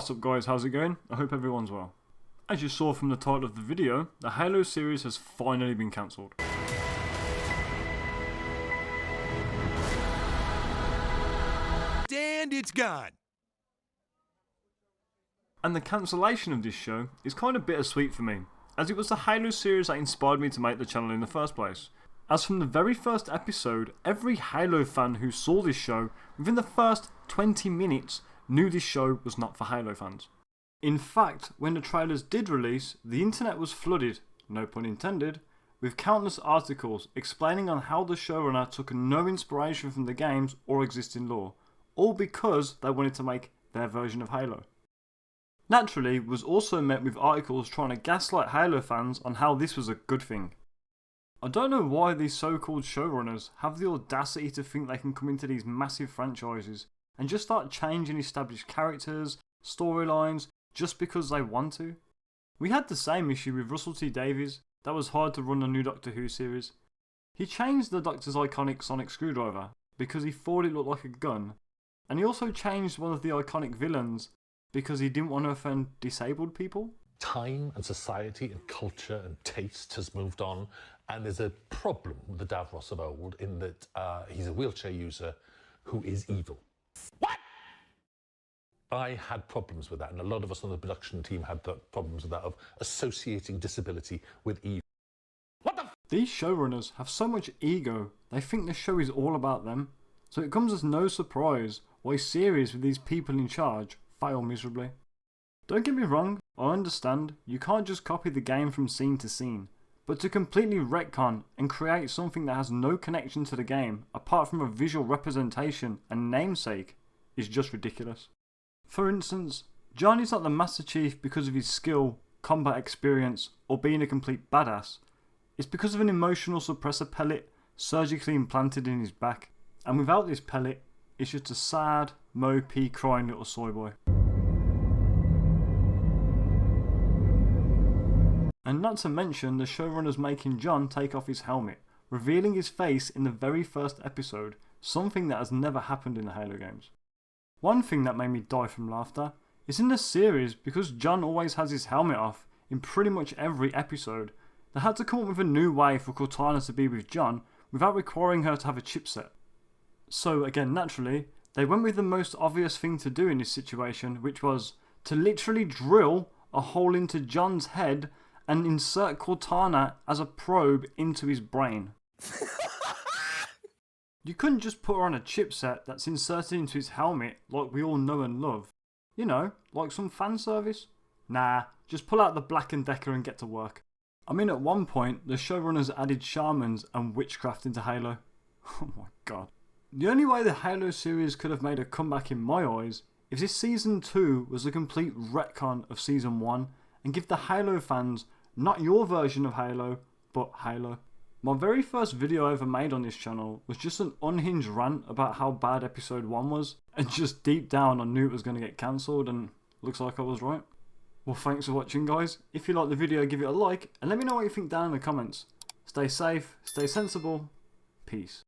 What's up guys, how's it going? I hope everyone's well. As you saw from the title of the video, the Halo series has finally been cancelled. And it's gone. And the cancellation of this show is kind of bittersweet for me, as it was the Halo series that inspired me to make the channel in the first place. As from the very first episode, every Halo fan who saw this show within the first 20 minutes knew this show was not for Halo fans. In fact, when the trailers did release, the internet was flooded, no pun intended, with countless articles explaining on how the showrunner took no inspiration from the games or existing lore, all because they wanted to make their version of Halo. Naturally, was also met with articles trying to gaslight Halo fans on how this was a good thing. I don't know why these so-called showrunners have the audacity to think they can come into these massive franchises and just start changing established characters, storylines, just because they want to. We had the same issue with Russell T Davies that was hired to run the new Doctor Who series. He changed the Doctor's iconic sonic screwdriver because he thought it looked like a gun, and he also changed one of the iconic villains because he didn't want to offend disabled people. Time and society and culture and taste has moved on, and there's a problem with the Davros of old in that he's a wheelchair user who is evil. What? I had problems with that, and a lot of us on the production team had the problems with that, of associating disability with evil. What the f? These showrunners have so much ego, they think the show is all about them, so it comes as no surprise why series with these people in charge fail miserably. Don't get me wrong, I understand you can't just copy the game from scene to scene, but to completely retcon and create something that has no connection to the game apart from a visual representation and namesake is just ridiculous. For instance, John is not the Master Chief because of his skill, combat experience, or being a complete badass. It's because of an emotional suppressor pellet surgically implanted in his back, and without this pellet, it's just a sad, mopey, crying little soy boy. And not to mention the showrunners making John take off his helmet, revealing his face in the very first episode, something that has never happened in the Halo games. One thing that made me die from laughter is in the series, because John always has his helmet off in pretty much every episode, they had to come up with a new way for Cortana to be with John without requiring her to have a chipset. So again, naturally, they went with the most obvious thing to do in this situation, which was to literally drill a hole into John's head and insert Cortana as a probe into his brain. You couldn't just put her on a chipset that's inserted into his helmet like we all know and love. You know, like some fan service. Nah, just pull out the Black & Decker and get to work. I mean, at one point, the showrunners added shamans and witchcraft into Halo. Oh my god. The only way the Halo series could have made a comeback in my eyes is if Season 2 was a complete retcon of Season 1 and give the Halo fans not your version of Halo, but Halo. My very first video I ever made on this channel was just an unhinged rant about how bad episode 1 was, and just deep down I knew it was going to get cancelled, and looks like I was right. Well, thanks for watching guys. If you liked the video, give it a like and let me know what you think down in the comments. Stay safe, stay sensible, peace.